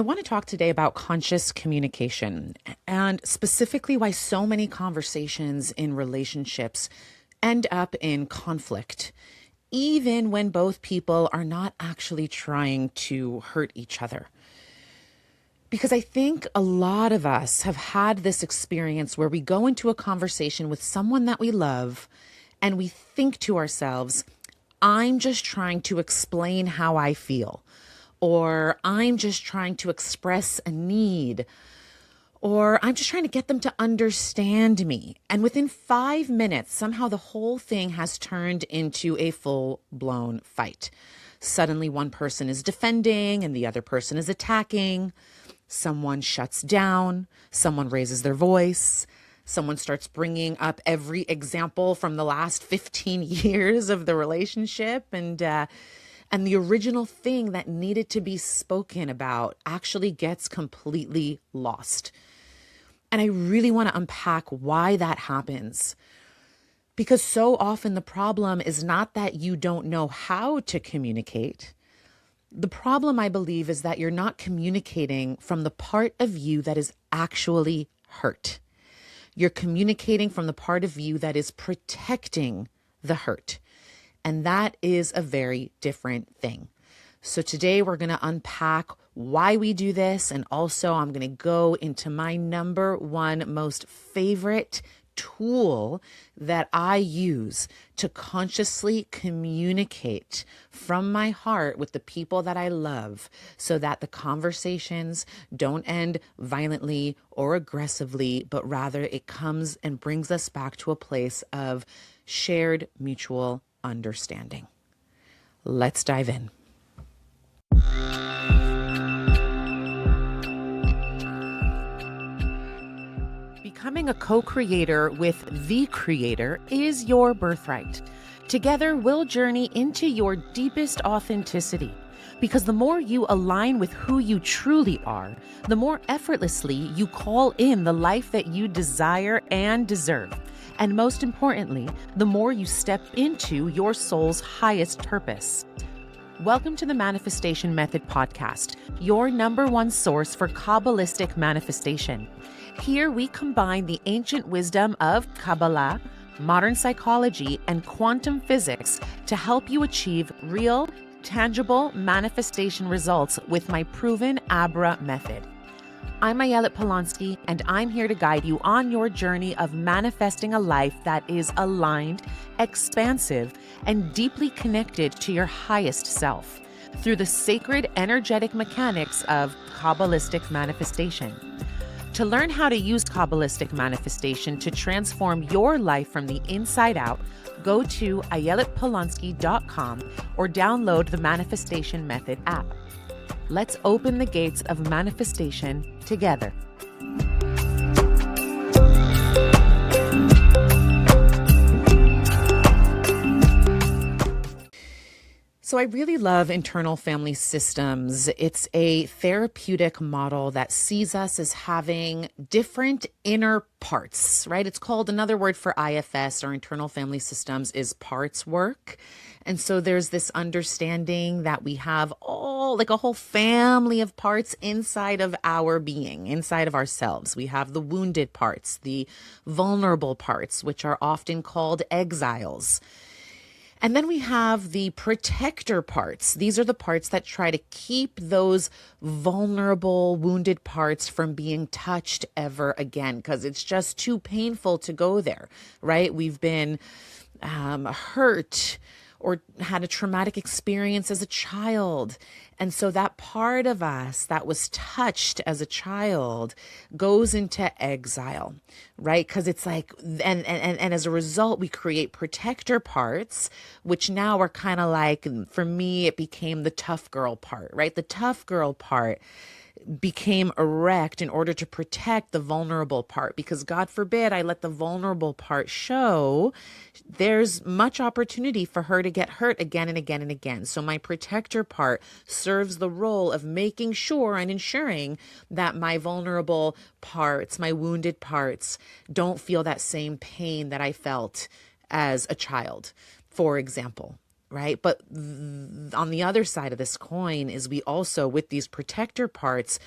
I want to talk today about conscious communication and specifically why so many conversations in relationships end up in conflict, even when both people are not actually trying to hurt each other. Because I think a lot of us have had this experience where we go into a conversation with someone that we love and we think to ourselves, I'm just trying to explain how I feel, or I'm just trying to express a need, or I'm just trying to get them to understand me. And within 5 minutes, somehow the whole thing has turned into a full-blown fight. Suddenly one person is defending and the other person is attacking. Someone shuts down, someone raises their voice, someone starts bringing up every example from the last 15 years of the relationship, and the original thing that needed to be spoken about actually gets completely lost. And I really want to unpack why that happens. Because so often the problem is not that you don't know how to communicate. The problem, I believe, is that you're not communicating from the part of you that is actually hurt. You're communicating from the part of you that is protecting the hurt. And that is a very different thing. So today we're going to unpack why we do this. And also I'm going to go into my number one most favorite tool that I use to consciously communicate from my heart with the people that I love so that the conversations don't end violently or aggressively, but rather it comes and brings us back to a place of shared mutual understanding. Let's dive in. Becoming a co-creator with the creator is your birthright. Together, we'll journey into your deepest authenticity. Because the more you align with who you truly are, the more effortlessly you call in the life that you desire and deserve. And most importantly, the more you step into your soul's highest purpose. Welcome to the Manifestation Method podcast, your number one source for Kabbalistic manifestation. Here we combine the ancient wisdom of Kabbalah, modern psychology, and quantum physics to help you achieve real, tangible manifestation results with my proven Abra method. I'm Ayelet Polonsky, and I'm here to guide you on your journey of manifesting a life that is aligned, expansive, and deeply connected to your highest self through the sacred energetic mechanics of Kabbalistic manifestation. To learn how to use Kabbalistic manifestation to transform your life from the inside out, go to ayeletpolonsky.com or download the Manifestation Method app. Let's open the gates of manifestation together. So I really love internal family systems. It's a therapeutic model that sees us as having different inner parts, right? It's called, another word for IFS or internal family systems is parts work. And so there's this understanding that we have a whole family of parts inside of our being, inside of ourselves. We have the wounded parts, the vulnerable parts, which are often called exiles. And then we have the protector parts. These are the parts that try to keep those vulnerable, wounded parts from being touched ever again, because it's just too painful to go there, right? We've been hurt or had a traumatic experience as a child. And so that part of us that was touched as a child goes into exile, right? Because it's like, and as a result, we create protector parts, which now are kind of like, for me, it became the tough girl part, right? The tough girl part became erect in order to protect the vulnerable part, because God forbid I let the vulnerable part show, there's much opportunity for her to get hurt again and again and again. So my protector part serves the role of making sure and ensuring that my vulnerable parts, my wounded parts, don't feel that same pain that I felt as a child, for example. right? But on the other side of this coin is we also, with these protector parts,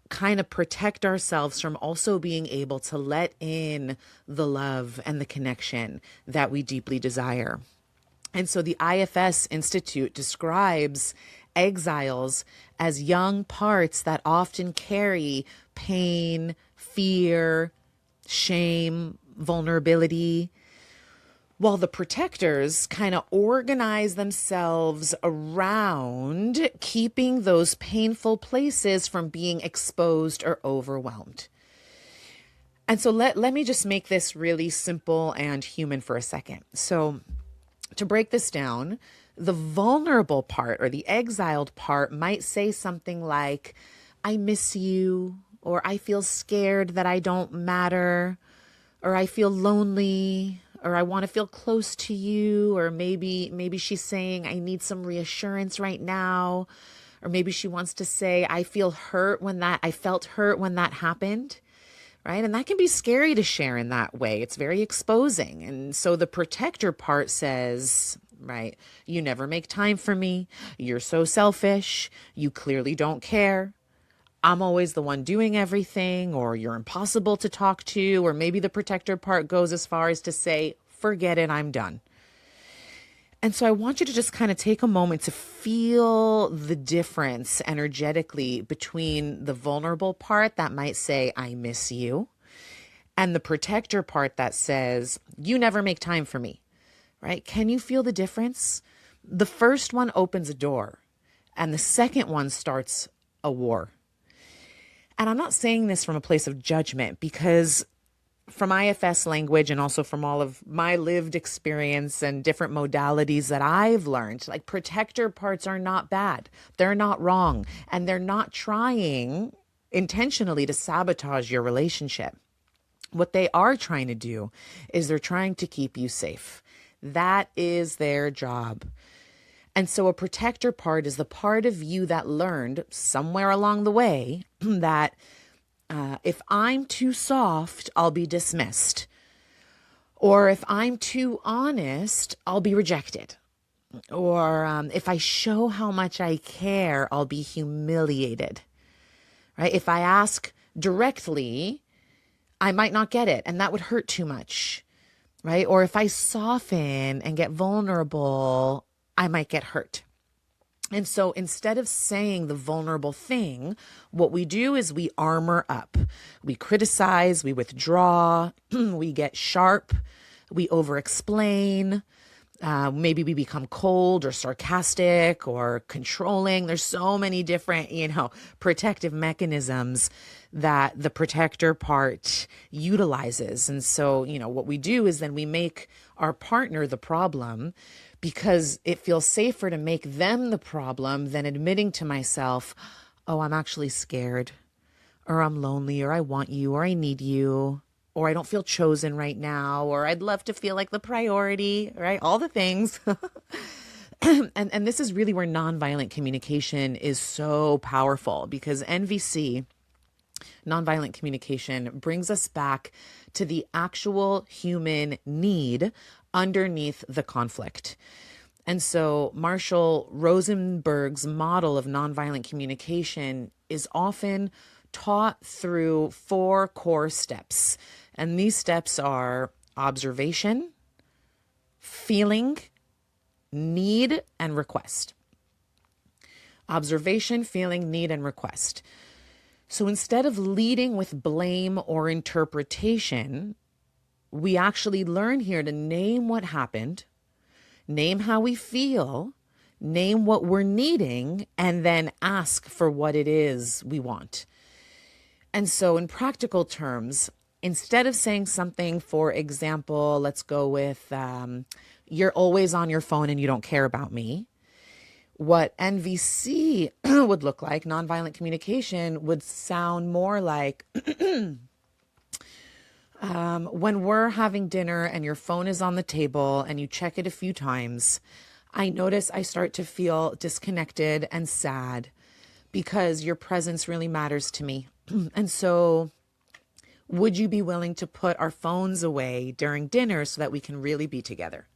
kind of protect ourselves from also being able to let in the love and the connection that we deeply desire. And so the IFS Institute describes exiles as young parts that often carry pain, fear, shame, vulnerability, while the protectors kind of organize themselves around keeping those painful places from being exposed or overwhelmed. And so let me just make this really simple and human for a second. So to break this down, the vulnerable part or the exiled part might say something like, I miss you, or I feel scared that I don't matter, or I feel lonely, or I want to feel close to you, or maybe she's saying I need some reassurance right now, or maybe she wants to say I felt hurt when that happened, right? And that can be scary to share in that way. It's very exposing. And so the protector part says, right, you never make time for me. You're so selfish. You clearly don't care. I'm always the one doing everything, or you're impossible to talk to, or maybe the protector part goes as far as to say, forget it, I'm done. And so I want you to just kind of take a moment to feel the difference energetically between the vulnerable part that might say, I miss you, and the protector part that says, you never make time for me, right? Can you feel the difference? The first one opens a door, and the second one starts a war. And I'm not saying this from a place of judgment, because from IFS language and also from all of my lived experience and different modalities that I've learned, like, protector parts are not bad. They're not wrong. And they're not trying intentionally to sabotage your relationship. What they are trying to do is they're trying to keep you safe. That is their job. And so a protector part is the part of you that learned somewhere along the way that if I'm too soft, I'll be dismissed. Or if I'm too honest, I'll be rejected. Or if I show how much I care, I'll be humiliated. Right? If I ask directly, I might not get it, and that would hurt too much. Right? Or if I soften and get vulnerable, I might get hurt. And so instead of saying the vulnerable thing, what we do is we armor up. We criticize, we withdraw, we get sharp, we over-explain. Maybe we become cold or sarcastic or controlling. There's so many different, protective mechanisms that the protector part utilizes. And so, what we do is then we make our partner the problem, because it feels safer to make them the problem than admitting to myself, oh, I'm actually scared, or I'm lonely, or I want you, or I need you, or I don't feel chosen right now, or I'd love to feel like the priority, right? All the things. And this is really where nonviolent communication is so powerful, because NVC, nonviolent communication, brings us back to the actual human need underneath the conflict. And so Marshall Rosenberg's model of nonviolent communication is often taught through 4 core steps. And these steps are observation, feeling, need, and request. Observation, feeling, need, and request. So instead of leading with blame or interpretation, we actually learn here to name what happened, name how we feel, name what we're needing, and then ask for what it is we want. And so in practical terms, instead of saying something, for example, let's go with, you're always on your phone and you don't care about me. What NVC would look like, nonviolent communication, would sound more like, when we're having dinner and your phone is on the table and you check it a few times, I notice I start to feel disconnected and sad because your presence really matters to me. And so would you be willing to put our phones away during dinner so that we can really be together?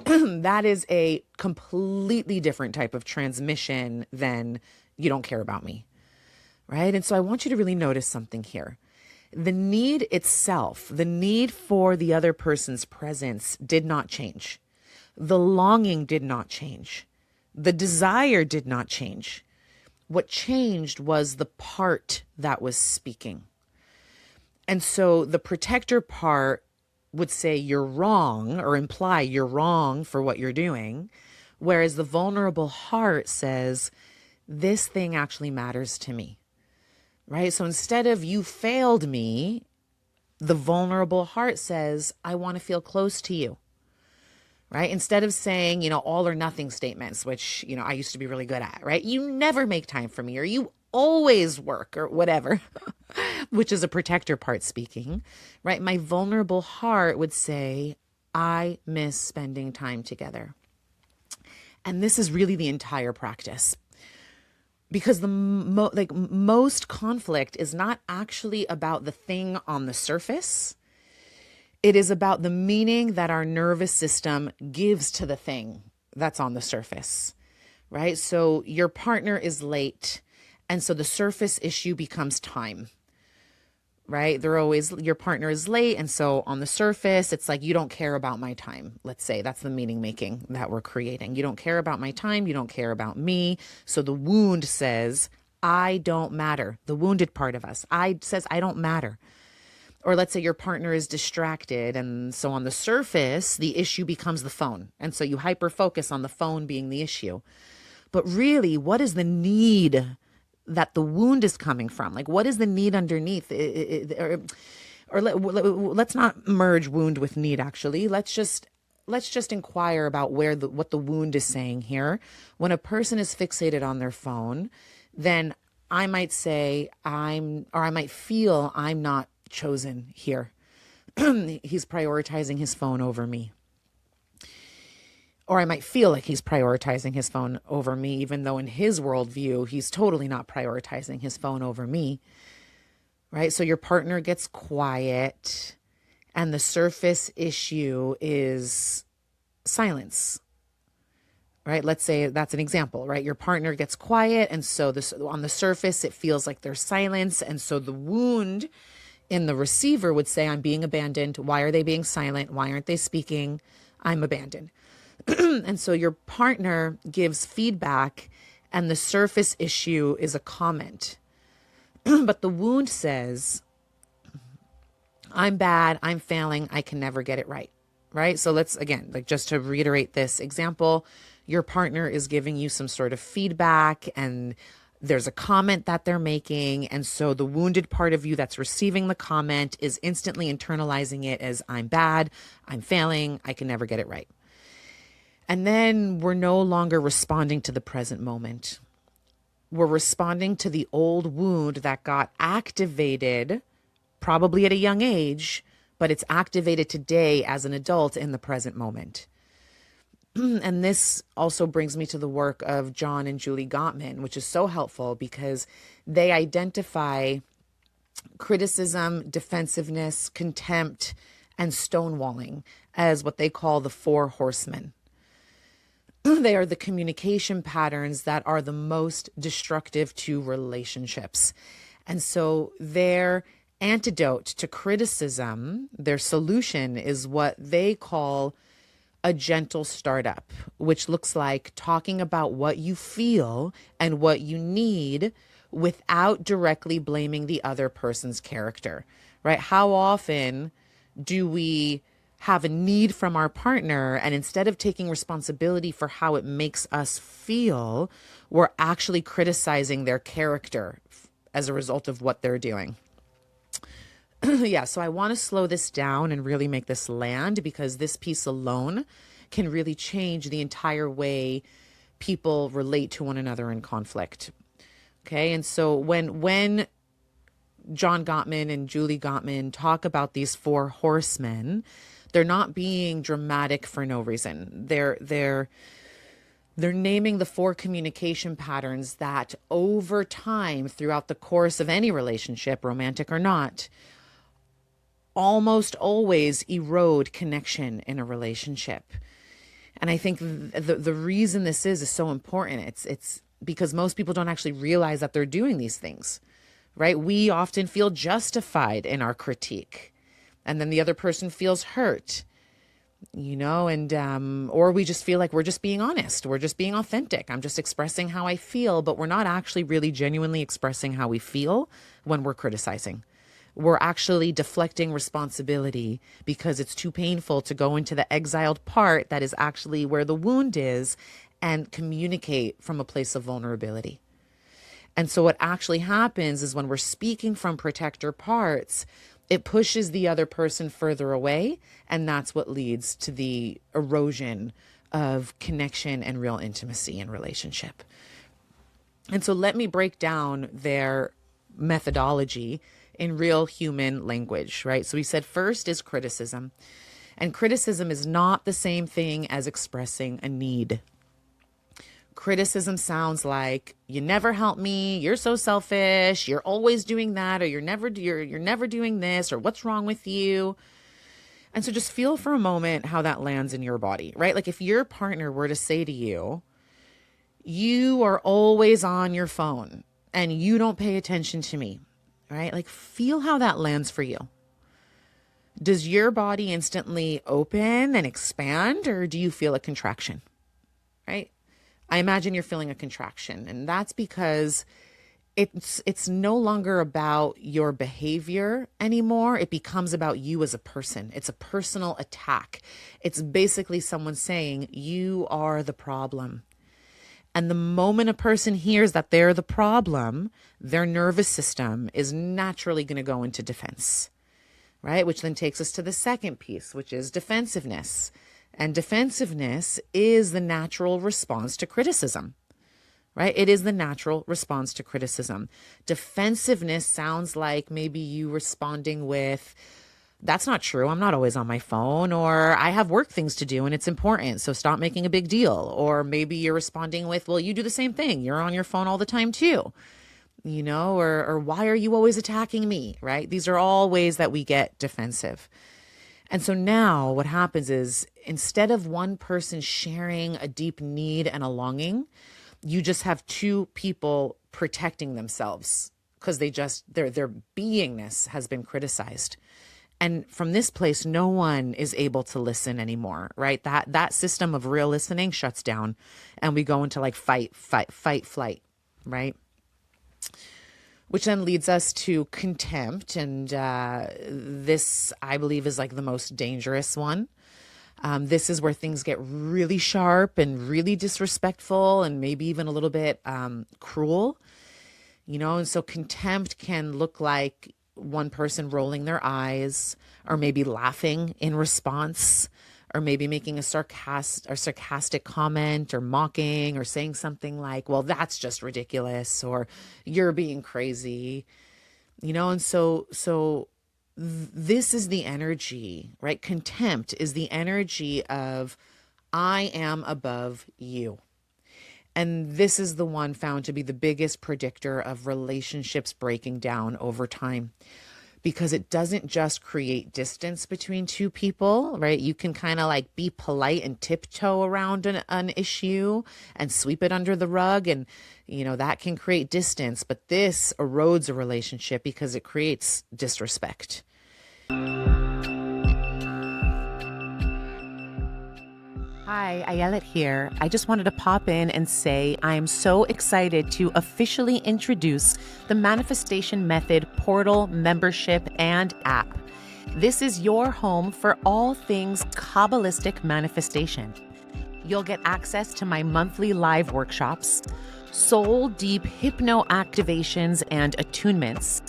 That is a completely different type of transmission than you don't care about me, right? And so I want you to really notice something here. The need itself, the need for the other person's presence did not change. The longing did not change. The desire did not change. What changed was the part that was speaking. And so the protector part would say you're wrong or imply you're wrong for what you're doing. Whereas the vulnerable heart says, this thing actually matters to me, right? So instead of you failed me, the vulnerable heart says, I want to feel close to you, right? Instead of saying, all or nothing statements, which, I used to be really good at, right? You never make time for me, or you always work, or whatever, which is a protector part speaking, right? My vulnerable heart would say, I miss spending time together. And this is really the entire practice. Because the most conflict is not actually about the thing on the surface. It is about the meaning that our nervous system gives to the thing that's on the surface, right? So your partner is late, and so the surface issue becomes time, right? Your partner is late, and so on the surface, it's like, you don't care about my time. Let's say that's the meaning making that we're creating. You don't care about my time. You don't care about me. So the wound says, I don't matter. The wounded part of us, says, I don't matter. Or let's say your partner is distracted, and so on the surface, the issue becomes the phone. And so you hyper focus on the phone being the issue. But really, what is the need that the wound is coming from? Like, what is the need underneath? Let's not merge wound with need, actually. Let's just inquire about what the wound is saying here. When a person is fixated on their phone, then I might say I might feel I'm not chosen here. He's prioritizing his phone over me. Or I might feel like he's prioritizing his phone over me, even though in his worldview, he's totally not prioritizing his phone over me, right? So your partner gets quiet, and the surface issue is silence, right? Let's say that's an example, right? Your partner gets quiet, and so on the surface, it feels like there's silence, and so the wound in the receiver would say, I'm being abandoned. Why are they being silent? Why aren't they speaking? I'm abandoned. And so your partner gives feedback, and the surface issue is a comment. But the wound says, I'm bad, I'm failing, I can never get it right, right? So let's, again, just to reiterate this example, your partner is giving you some sort of feedback, and there's a comment that they're making. And so the wounded part of you that's receiving the comment is instantly internalizing it as, I'm bad, I'm failing, I can never get it right. And then we're no longer responding to the present moment. We're responding to the old wound that got activated, probably at a young age, but it's activated today as an adult in the present moment. And this also brings me to the work of John and Julie Gottman, which is so helpful because they identify criticism, defensiveness, contempt, and stonewalling as what they call the 4 horsemen. They are the communication patterns that are the most destructive to relationships. And so their antidote to criticism, their solution, is what they call a gentle startup, which looks like talking about what you feel and what you need without directly blaming the other person's character, right? How often do we have a need from our partner, and instead of taking responsibility for how it makes us feel, we're actually criticizing their character as a result of what they're doing? Yeah, so I want to slow this down and really make this land, because this piece alone can really change the entire way people relate to one another in conflict. Okay, and so when John Gottman and Julie Gottman talk about these 4 horsemen, they're not being dramatic for no reason. They're naming the 4 communication patterns that over time, throughout the course of any relationship, romantic or not, almost always erode connection in a relationship. And I think the reason this is so important. It's because most people don't actually realize that they're doing these things, right? We often feel justified in our critique, and then the other person feels hurt, and or we just feel like we're just being honest, we're just being authentic, I'm just expressing how I feel, but we're not actually really genuinely expressing how we feel when we're criticizing. We're actually deflecting responsibility because it's too painful to go into the exiled part that is actually where the wound is and communicate from a place of vulnerability. And so what actually happens is when we're speaking from protector parts, it pushes the other person further away. And that's what leads to the erosion of connection and real intimacy in relationship. And so let me break down their methodology in real human language, right? So we said first is criticism. And criticism is not the same thing as expressing a need. Criticism sounds like, you never help me, you're so selfish, you're always doing that, or you're never doing this, or what's wrong with you? And so just feel for a moment how that lands in your body, right? Like if your partner were to say to you, you are always on your phone and you don't pay attention to me, right? Like feel how that lands for you. Does your body instantly open and expand, or do you feel a contraction, right? I imagine you're feeling a contraction, and that's because it's no longer about your behavior anymore. It becomes about you as a person. It's a personal attack. It's basically someone saying you are the problem. And the moment a person hears that they're the problem, their nervous system is naturally going to go into defense, right? Which then takes us to the second piece, which is defensiveness. And defensiveness is the natural response to criticism, right? It is the natural response to criticism. Defensiveness sounds like maybe you responding with, that's not true, I'm not always on my phone, or I have work things to do and it's important, so stop making a big deal. Or maybe you're responding with, well, you do the same thing, you're on your phone all the time too, or why are you always attacking me, right? These are all ways that we get defensive. And so now what happens is instead of one person sharing a deep need and a longing, you just have two people protecting themselves because their beingness has been criticized. And from this place, no one is able to listen anymore, right? That system of real listening shuts down and we go into like fight, flight, right? Which then leads us to contempt. And this, I believe, is like the most dangerous one. This is where things get really sharp and really disrespectful and maybe even a little bit cruel, and so contempt can look like one person rolling their eyes or maybe laughing in response, or maybe making a sarcastic comment or mocking or saying something like, well, that's just ridiculous, or you're being crazy, and so this is the energy, right? Contempt is the energy of I am above you. And this is the one found to be the biggest predictor of relationships breaking down over time, because it doesn't just create distance between two people, right? You can kind of like be polite and tiptoe around an issue and sweep it under the rug. And, that can create distance, but this erodes a relationship because it creates disrespect. Hi, Ayelet here. I just wanted to pop in and say I am so excited to officially introduce the Manifestation Method portal, membership, and app. This is your home for all things Kabbalistic manifestation. You'll get access to my monthly live workshops, soul deep hypno activations and attunements,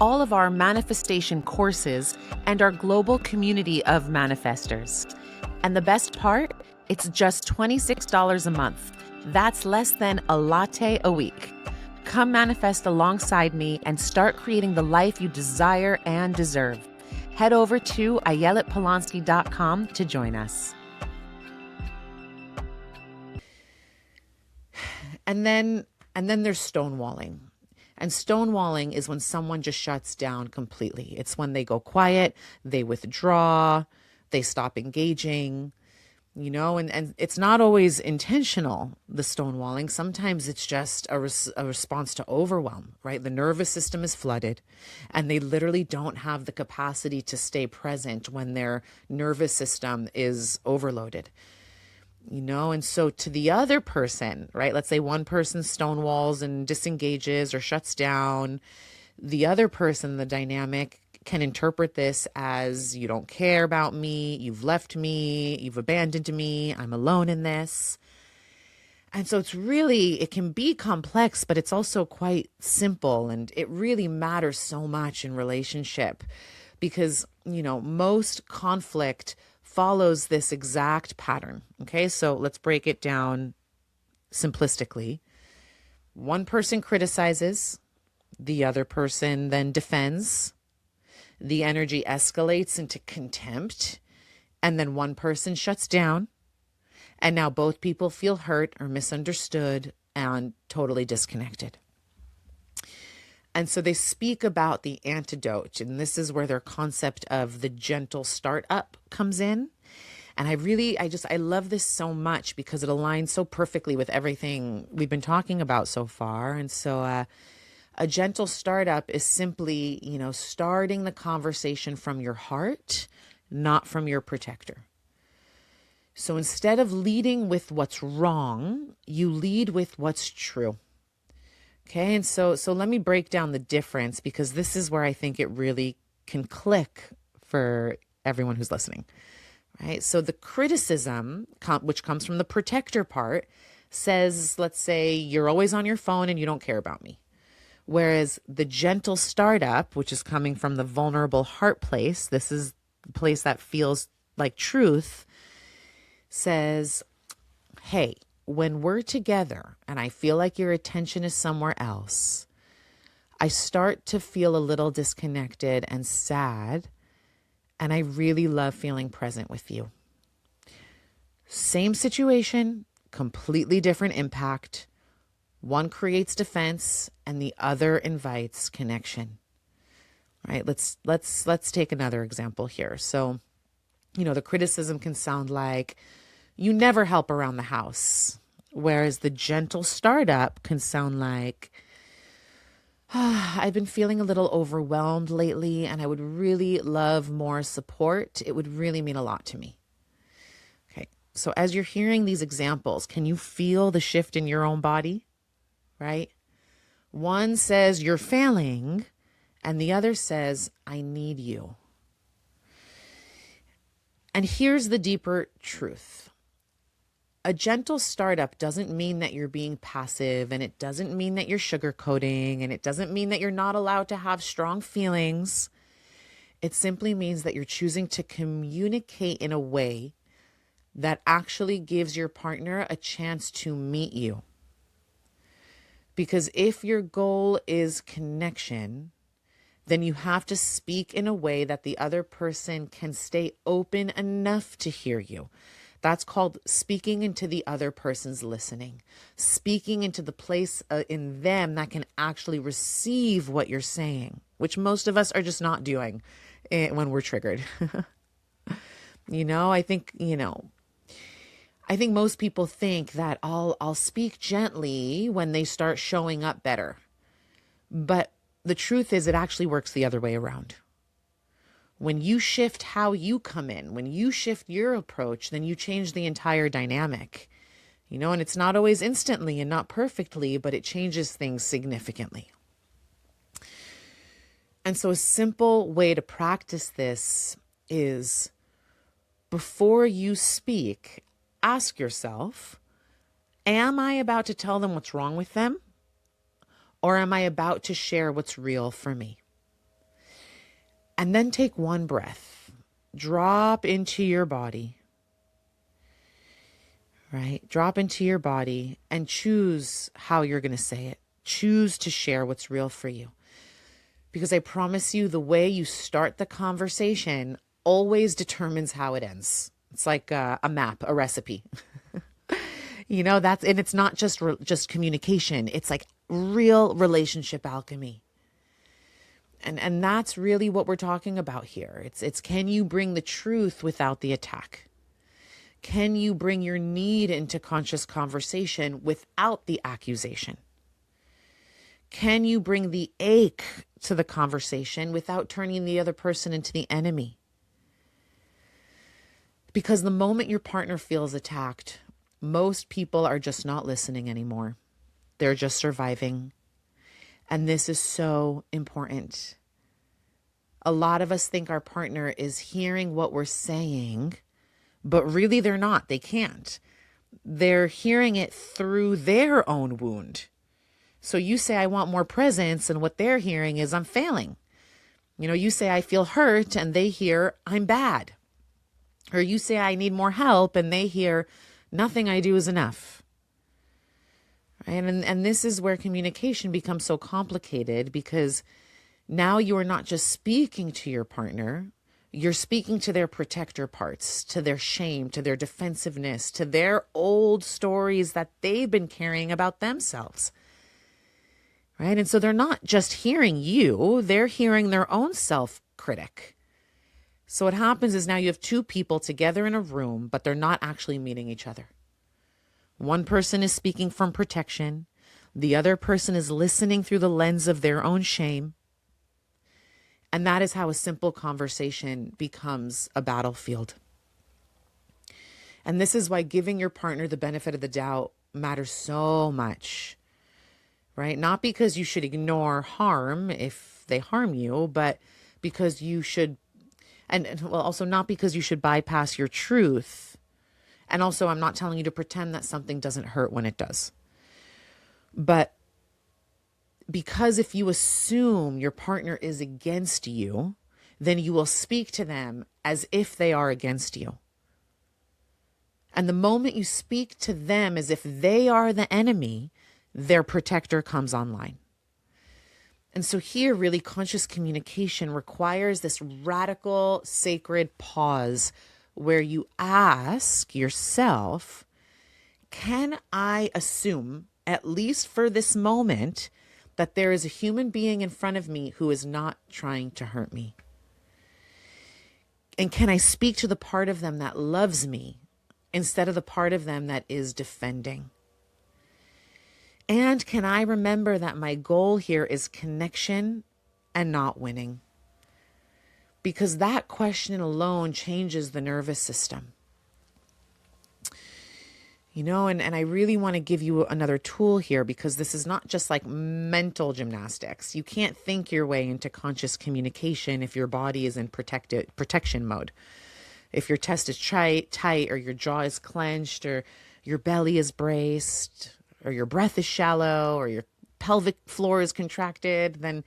all of our manifestation courses, and our global community of manifestors. And the best part? It's just $26 a month. That's less than a latte a week. Come manifest alongside me and start creating the life you desire and deserve. Head over to ayeletpolonsky.com to join us. And then there's stonewalling. And stonewalling is when someone just shuts down completely. It's when they go quiet, they withdraw, they stop engaging. and it's not always intentional, the stonewalling. Sometimes it's just a response to overwhelm, right? The nervous system is flooded and they literally don't have the capacity to stay present when their nervous system is overloaded. And so to the other person, right? Let's say one person stonewalls and disengages or shuts down. The other person, the dynamic, can interpret this as you don't care about me, you've left me, you've abandoned me, I'm alone in this. And so it can be complex, but it's also quite simple. And it really matters so much in relationship because, most conflict follows this exact pattern. Okay, so let's break it down simplistically. One person criticizes, the other person then defends. The energy escalates into contempt, and then one person shuts down. And now both people feel hurt or misunderstood and totally disconnected. And so they speak about the antidote, and this is where their concept of the gentle startup comes in. And I love this so much because it aligns so perfectly with everything we've been talking about so far. And so a gentle startup is simply, starting the conversation from your heart, not from your protector. So instead of leading with what's wrong, you lead with what's true. Okay, and so let me break down the difference because this is where I think it really can click for everyone who's listening, right? So the criticism, which comes from the protector part, says, let's say, you're always on your phone and you don't care about me. Whereas the gentle startup, which is coming from the vulnerable heart place, this is the place that feels like truth, says, hey, when we're together and I feel like your attention is somewhere else, I start to feel a little disconnected and sad, and I really love feeling present with you. Same situation, completely different impact. One creates defense and the other invites connection. Right? Let's take another example here. So, the criticism can sound like, you never help around the house. Whereas the gentle startup can sound like, I've been feeling a little overwhelmed lately and I would really love more support. It would really mean a lot to me. Okay. So as you're hearing these examples, can you feel the shift in your own body? Right? One says you're failing and the other says, I need you. And here's the deeper truth. A gentle startup doesn't mean that you're being passive, and it doesn't mean that you're sugarcoating, and it doesn't mean that you're not allowed to have strong feelings. It simply means that you're choosing to communicate in a way that actually gives your partner a chance to meet you. Because if your goal is connection, then you have to speak in a way that the other person can stay open enough to hear you. That's called speaking into the other person's listening, speaking into the place in them that can actually receive what you're saying, which most of us are just not doing when we're triggered. I think most people think that I'll speak gently when they start showing up better. But the truth is it actually works the other way around. When you shift how you come in, when you shift your approach, then you change the entire dynamic. And it's not always instantly and not perfectly, but it changes things significantly. And so a simple way to practice this is before you speak, ask yourself, am I about to tell them what's wrong with them? Or am I about to share what's real for me? And then take one breath, drop into your body, right? Drop into your body and choose how you're going to say it. Choose to share what's real for you. Because I promise you, the way you start the conversation always determines how it ends. It's like a map, a recipe. And it's not just communication. It's like real relationship alchemy. And that's really what we're talking about here. It's can you bring the truth without the attack? Can you bring your need into conscious conversation without the accusation? Can you bring the ache to the conversation without turning the other person into the enemy? Because the moment your partner feels attacked, most people are just not listening anymore. They're just surviving. And this is so important. A lot of us think our partner is hearing what we're saying, but really they're not. They can't. They're hearing it through their own wound. So you say, I want more presence, and what they're hearing is, I'm failing. You say, I feel hurt, and they hear, I'm bad. Or you say, I need more help, and they hear, nothing I do is enough. Right? And this is where communication becomes so complicated, because now you are not just speaking to your partner, you're speaking to their protector parts, to their shame, to their defensiveness, to their old stories that they've been carrying about themselves. Right? And so they're not just hearing you, they're hearing their own self-critic. So what happens is now you have two people together in a room, but they're not actually meeting each other. One person is speaking from protection. The other person is listening through the lens of their own shame. And that is how a simple conversation becomes a battlefield. And this is why giving your partner the benefit of the doubt matters so much. Right? Not because you should ignore harm if they harm you, but because you should, and also not because you should bypass your truth. And also, I'm not telling you to pretend that something doesn't hurt when it does. But because if you assume your partner is against you, then you will speak to them as if they are against you. And the moment you speak to them as if they are the enemy, their protector comes online. And so here, really, conscious communication requires this radical, sacred pause where you ask yourself, can I assume, at least for this moment, that there is a human being in front of me who is not trying to hurt me? And can I speak to the part of them that loves me instead of the part of them that is defending? And can I remember that my goal here is connection and not winning? Because that question alone changes the nervous system. And I really want to give you another tool here, because this is not just like mental gymnastics. You can't think your way into conscious communication if your body is in protection mode. If your chest is tight, or your jaw is clenched, or your belly is braced, or your breath is shallow, or your pelvic floor is contracted, then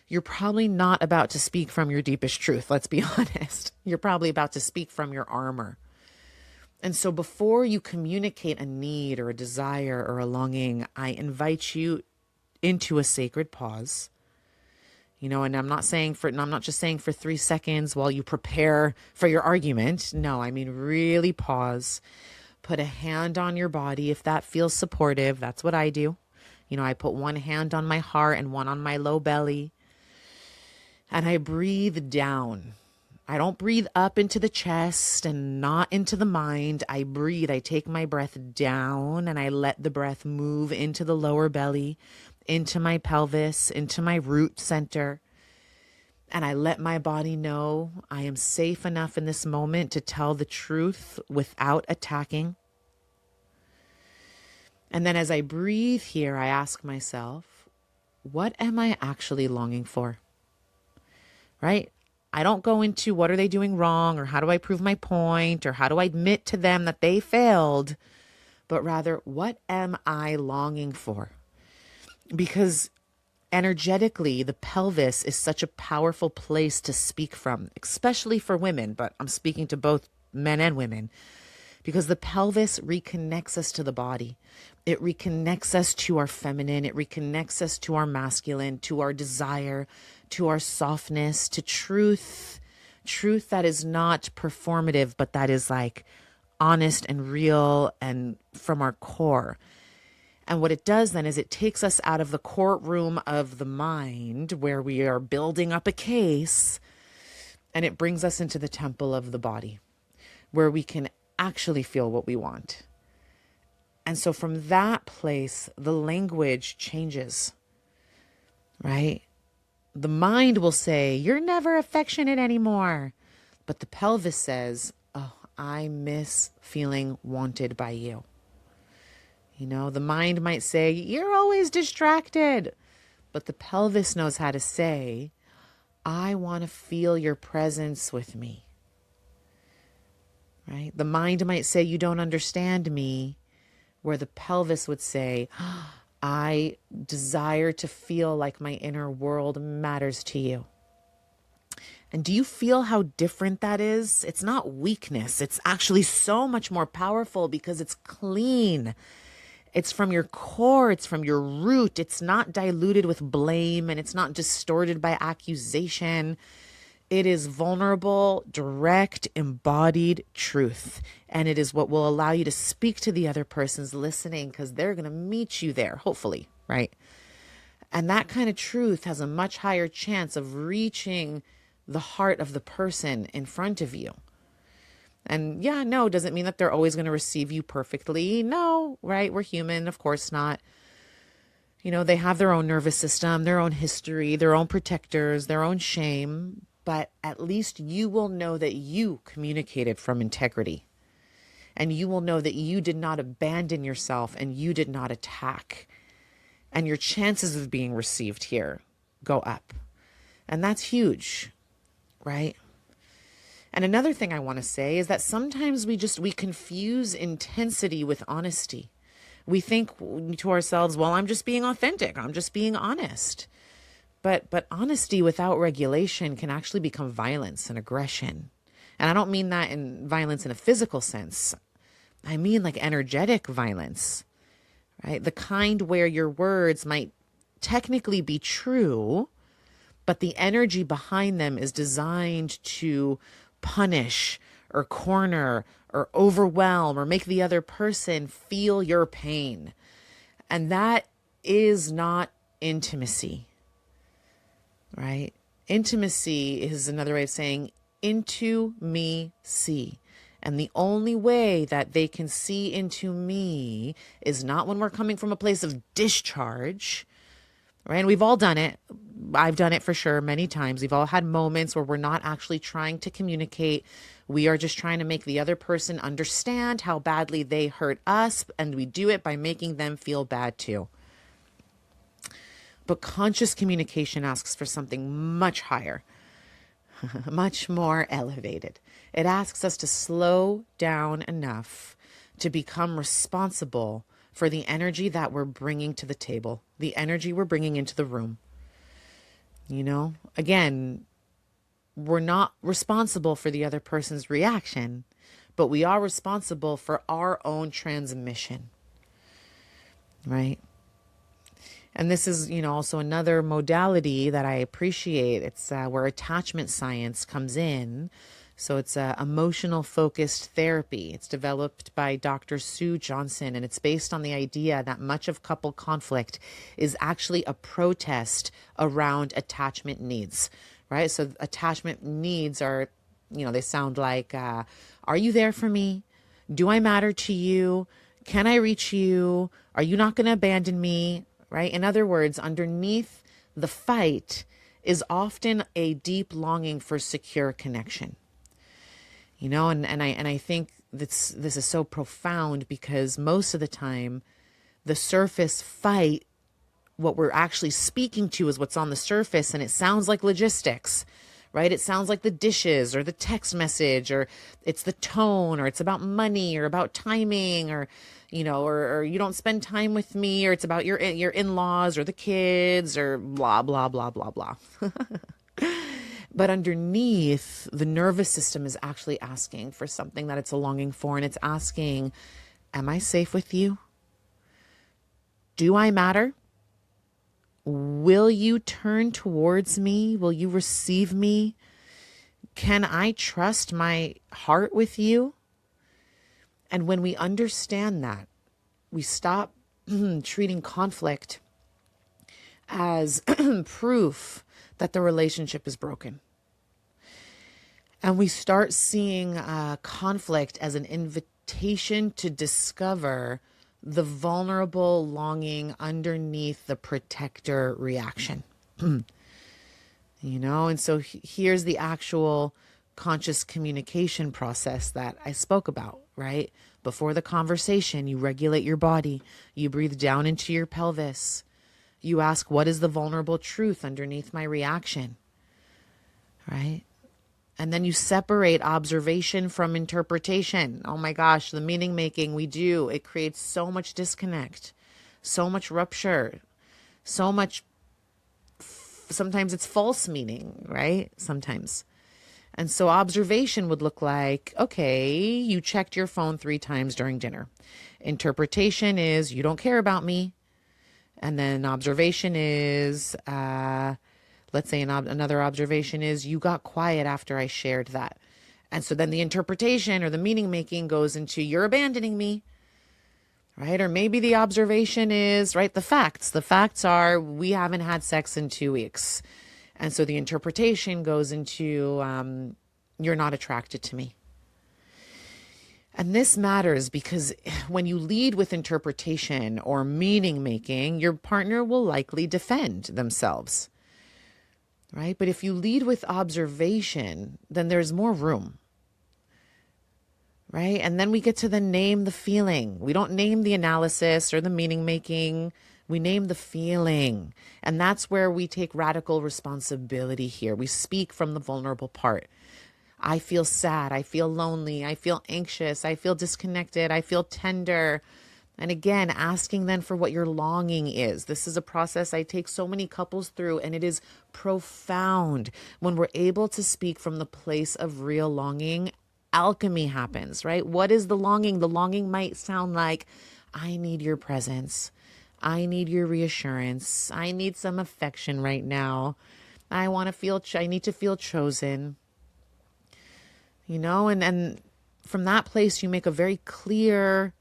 you're probably not about to speak from your deepest truth. Let's be honest. You're probably about to speak from your armor. And so before you communicate a need or a desire or a longing, I invite you into a sacred pause. And I'm not just saying for 3 seconds while you prepare for your argument. No, I mean, really pause. Put a hand on your body if that feels supportive. That's what I do. I put one hand on my heart and one on my low belly. And I breathe down. I don't breathe up into the chest and not into the mind. I breathe. I take my breath down and I let the breath move into the lower belly, into my pelvis, into my root center. And I let my body know I am safe enough in this moment to tell the truth without attacking. And then as I breathe here, I ask myself, what am I actually longing for? Right? I don't go into what are they doing wrong, or how do I prove my point, or how do I admit to them that they failed, but rather, what am I longing for? Because energetically, the pelvis is such a powerful place to speak from, especially for women, but I'm speaking to both men and women, because the pelvis reconnects us to the body. It reconnects us to our feminine. It reconnects us to our masculine, to our desire, to our softness, to truth that is not performative, but that is like honest and real and from our core. And what it does then is it takes us out of the courtroom of the mind where we are building up a case, and it brings us into the temple of the body, where we can actually feel what we want. And so from that place, the language changes, right? The mind will say, you're never affectionate anymore. But the pelvis says, oh, I miss feeling wanted by you. You know, the mind might say, you're always distracted. But the pelvis knows how to say, I want to feel your presence with me. Right? The mind might say, you don't understand me, where the pelvis would say, I desire to feel like my inner world matters to you. And do you feel how different that is? It's not weakness. It's actually so much more powerful because it's clean. It's from your core. It's from your root. It's not diluted with blame and it's not distorted by accusation. It is vulnerable, direct, embodied truth. And it is what will allow you to speak to the other person's listening because they're going to meet you there, hopefully, right? And that kind of truth has a much higher chance of reaching the heart of the person in front of you. And yeah, no, doesn't mean that they're always going to receive you perfectly. No, right? We're human, of course not. You know, they have their own nervous system, their own history, their own protectors, their own shame. But at least you will know that you communicated from integrity. And you will know that you did not abandon yourself and you did not attack. And your chances of being received here go up. And that's huge, right? And another thing I want to say is that sometimes we confuse intensity with honesty. We think to ourselves, well, I'm just being authentic. I'm just being honest. But honesty without regulation can actually become violence and aggression. And I don't mean that in violence in a physical sense. I mean like energetic violence, right? The kind where your words might technically be true, but the energy behind them is designed to punish or corner or overwhelm or make the other person feel your pain. And that is not intimacy, right? Intimacy is another way of saying into me see. And the only way that they can see into me is not when we're coming from a place of discharge, right? And we've all done it. I've done it for sure many times. We've all had moments where we're not actually trying to communicate. We are just trying to make the other person understand how badly they hurt us. And we do it by making them feel bad too. But conscious communication asks for something much higher, much more elevated. It asks us to slow down enough to become responsible for the energy that we're bringing to the table, the energy we're bringing into the room. You know, again, we're not responsible for the other person's reaction, but we are responsible for our own transmission, right? And this is, you know, also another modality that I appreciate. It's where attachment science comes in. So it's emotional focused therapy. It's developed by Dr. Sue Johnson, and it's based on the idea that much of couple conflict is actually a protest around attachment needs, right? So attachment needs are, you know, they sound like, are you there for me? Do I matter to you? Can I reach you? Are you not going to abandon me? Right? In other words, underneath the fight is often a deep longing for secure connection. You know, and I think this is so profound because most of the time, the surface fight, what we're actually speaking to is what's on the surface, and it sounds like logistics, right? It sounds like the dishes or the text message, or it's the tone, or it's about money or about timing, or you know, or you don't spend time with me, or it's about your in-laws or the kids, or blah blah blah blah blah. But underneath, the nervous system is actually asking for something that it's a longing for. And it's asking, am I safe with you? Do I matter? Will you turn towards me? Will you receive me? Can I trust my heart with you? And when we understand that, we stop treating conflict as proof that the relationship is broken. And we start seeing conflict as an invitation to discover the vulnerable longing underneath the protector reaction. And so here's the actual conscious communication process that I spoke about, right? Before the conversation, you regulate your body, you breathe down into your pelvis, you ask, what is the vulnerable truth underneath my reaction, right? And then you separate observation from interpretation. Oh my gosh, the meaning making we do, it creates so much disconnect, so much rupture, so much, sometimes it's false meaning, right? Sometimes. And so observation would look like, okay, you checked your phone 3 times during dinner. Interpretation is, you don't care about me. And then observation is, let's say another observation is, you got quiet after I shared that. And so then the interpretation or the meaning making goes into, you're abandoning me, right? Or maybe the observation is, right, the facts. The facts are, we haven't had sex in 2 weeks. And so the interpretation goes into, you're not attracted to me. And this matters because when you lead with interpretation or meaning making, your partner will likely defend themselves, right? But if you lead with observation, then there's more room, right? And then we get to name the feeling. We don't name the analysis or the meaning making. We name the feeling. And that's where we take radical responsibility here. We speak from the vulnerable part. I feel sad. I feel lonely. I feel anxious. I feel disconnected. I feel tender. And again, asking then for what your longing is. This is a process I take so many couples through, and it is profound. When we're able to speak from the place of real longing, alchemy happens, right? What is the longing? The longing might sound like, I need your presence. I need your reassurance. I need some affection right now. I need to feel chosen. And from that place, you make a very clear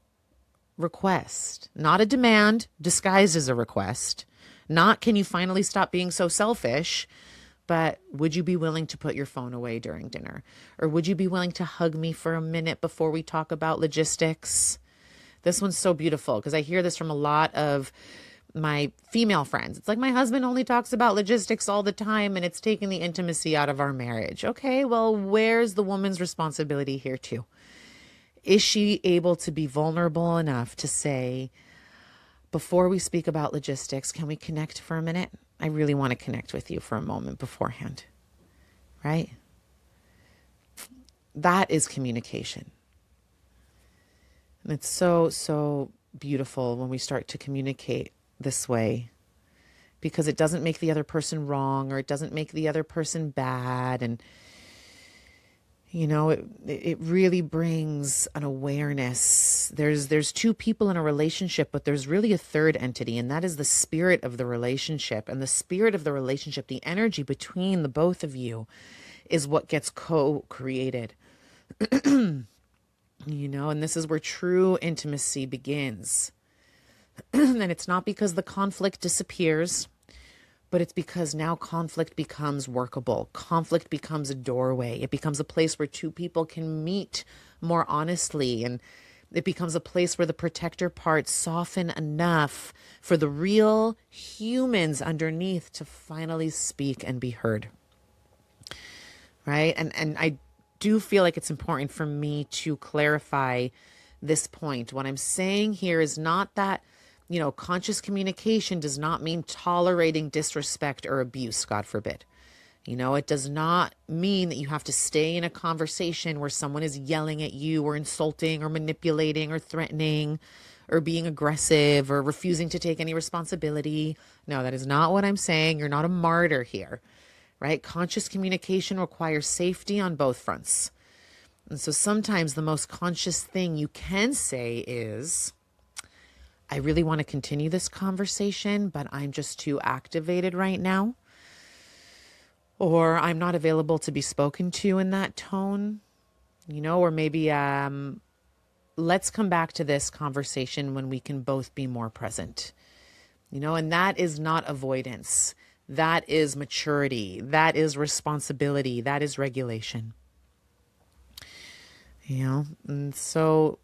request, not a demand disguised as a request. Not, can you finally stop being so selfish? But would you be willing to put your phone away during dinner? Or would you be willing to hug me for a minute before we talk about logistics? This one's so beautiful because I hear this from a lot of my female friends. It's like, my husband only talks about logistics all the time and it's taking the intimacy out of our marriage. Okay, well, where's the woman's responsibility here too? Is she able to be vulnerable enough to say, before we speak about logistics, can we connect for a minute? I really want to connect with you for a moment beforehand, right? That is communication. And it's so, so beautiful when we start to communicate this way, because it doesn't make the other person wrong, or it doesn't make the other person bad. And, it really brings an awareness. There's 2 people in a relationship, but there's really a third entity, and that is the spirit of the relationship. And the spirit of the relationship, the energy between the both of you, is what gets co-created. And this is where true intimacy begins. And it's not because the conflict disappears, but it's because now conflict becomes workable. Conflict becomes a doorway. It becomes a place where 2 people can meet more honestly. And it becomes a place where the protector parts soften enough for the real humans underneath to finally speak and be heard. Right? And I do feel like it's important for me to clarify this point. What I'm saying here is not that, conscious communication does not mean tolerating disrespect or abuse, God forbid. It does not mean that you have to stay in a conversation where someone is yelling at you or insulting or manipulating or threatening or being aggressive or refusing to take any responsibility. No, that is not what I'm saying. You're not a martyr here, right? Conscious communication requires safety on both fronts. And so sometimes the most conscious thing you can say is, I really want to continue this conversation, but I'm just too activated right now. Or I'm not available to be spoken to in that tone, or maybe let's come back to this conversation when we can both be more present. And that is not avoidance. That is maturity. That is responsibility. That is regulation. And so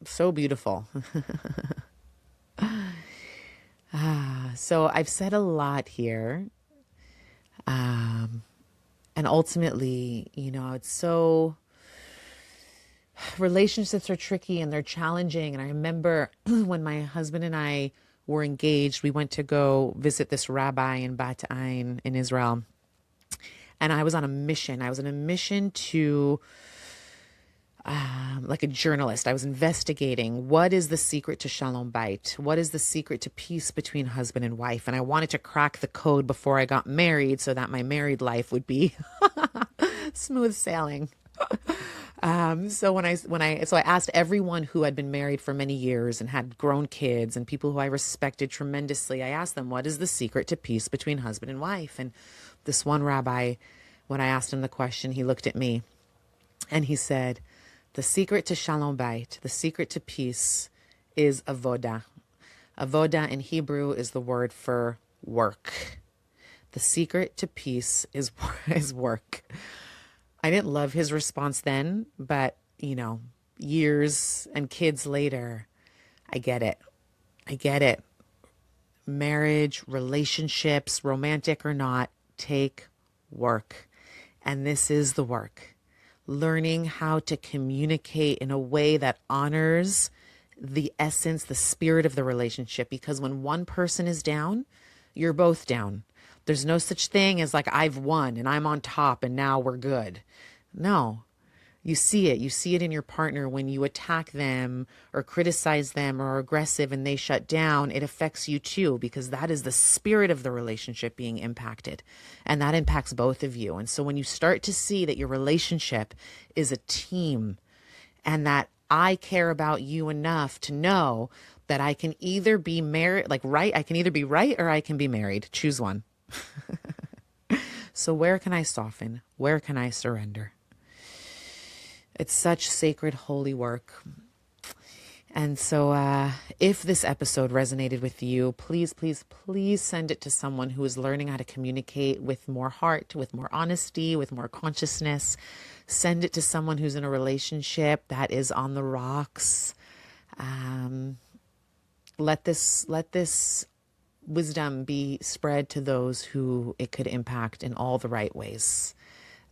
So beautiful. So I've said a lot here. And ultimately, it's so, relationships are tricky and they're challenging. And I remember when my husband and I were engaged, we went to go visit this rabbi in Bat Ain in Israel. And I was on a mission. I was on a mission to, like a journalist, I was investigating what is the secret to shalom bait? What is the secret to peace between husband and wife? And I wanted to crack the code before I got married so that my married life would be smooth sailing. So I asked everyone who had been married for many years and had grown kids and people who I respected tremendously. I asked them, what is the secret to peace between husband and wife? And this one rabbi, when I asked him the question, he looked at me and he said, the secret to shalom bait, the secret to peace is avoda. Avoda in Hebrew is the word for work. The secret to peace is work. I didn't love his response then, but, years and kids later, I get it. I get it. Marriage, relationships, romantic or not, take work. And this is the work. Learning how to communicate in a way that honors the essence, the spirit of the relationship. Because when one person is down, you're both down. There's no such thing as like, I've won and I'm on top and now we're good. No, you see it. You see it in your partner when you attack them or criticize them or are aggressive and they shut down. It affects you too, because that is the spirit of the relationship being impacted. And that impacts both of you. And so when you start to see that your relationship is a team and that I care about you enough to know that I can either be married, I can either be right or I can be married. Choose one. So where can I soften? Where can I surrender? It's such sacred, holy work. And so if this episode resonated with you, please, please, please send it to someone who is learning how to communicate with more heart, with more honesty, with more consciousness. Send it to someone who's in a relationship that is on the rocks. Let this wisdom be spread to those who it could impact in all the right ways.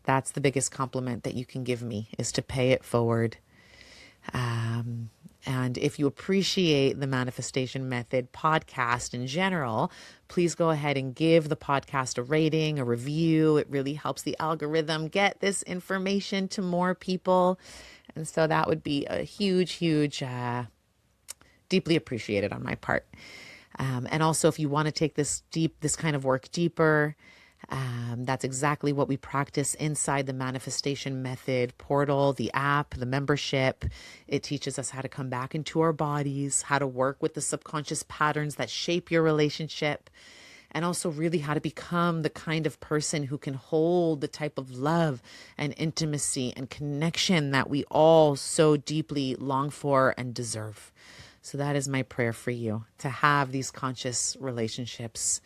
That's the biggest compliment that you can give me, is to pay it forward. And if you appreciate the Manifestation Method podcast in general, please go ahead and give the podcast a rating, a review. It really helps the algorithm get this information to more people. And so that would be a huge, deeply appreciated on my part. And also, if you want to take this kind of work deeper, that's exactly what we practice inside the Manifestation Method portal, the app, the membership. It teaches us how to come back into our bodies, how to work with the subconscious patterns that shape your relationship, and also really how to become the kind of person who can hold the type of love and intimacy and connection that we all so deeply long for and deserve. So that is my prayer for you, to have these conscious relationships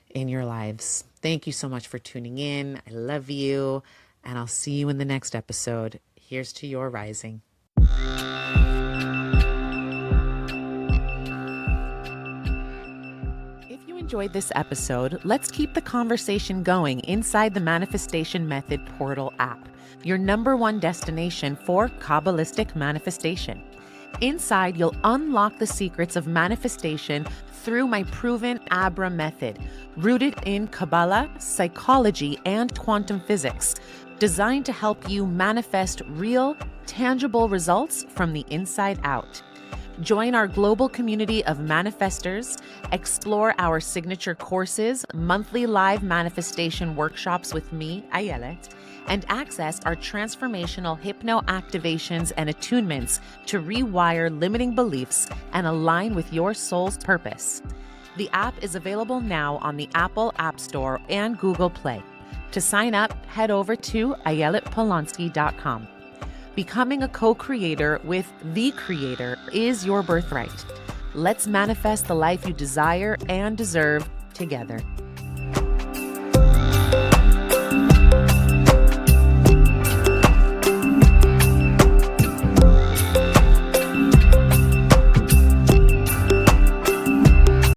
in your lives. Thank you so much for tuning in. I love you, and I'll see you in the next episode. Here's to your rising. If you enjoyed this episode, let's keep the conversation going inside the Manifestation Method portal app, your #1 destination for Kabbalistic manifestation. Inside, you'll unlock the secrets of manifestation through my proven Abra method, rooted in Kabbalah, psychology, and quantum physics, designed to help you manifest real, tangible results from the inside out. Join our global community of manifestors, explore our signature courses, monthly live manifestation workshops with me, Ayelet, and access our transformational hypno activations and attunements to rewire limiting beliefs and align with your soul's purpose. The app is available now on the Apple App Store and Google Play. To sign up, head over to ayeletpolonsky.com. Becoming a co-creator with the Creator is your birthright. Let's manifest the life you desire and deserve together.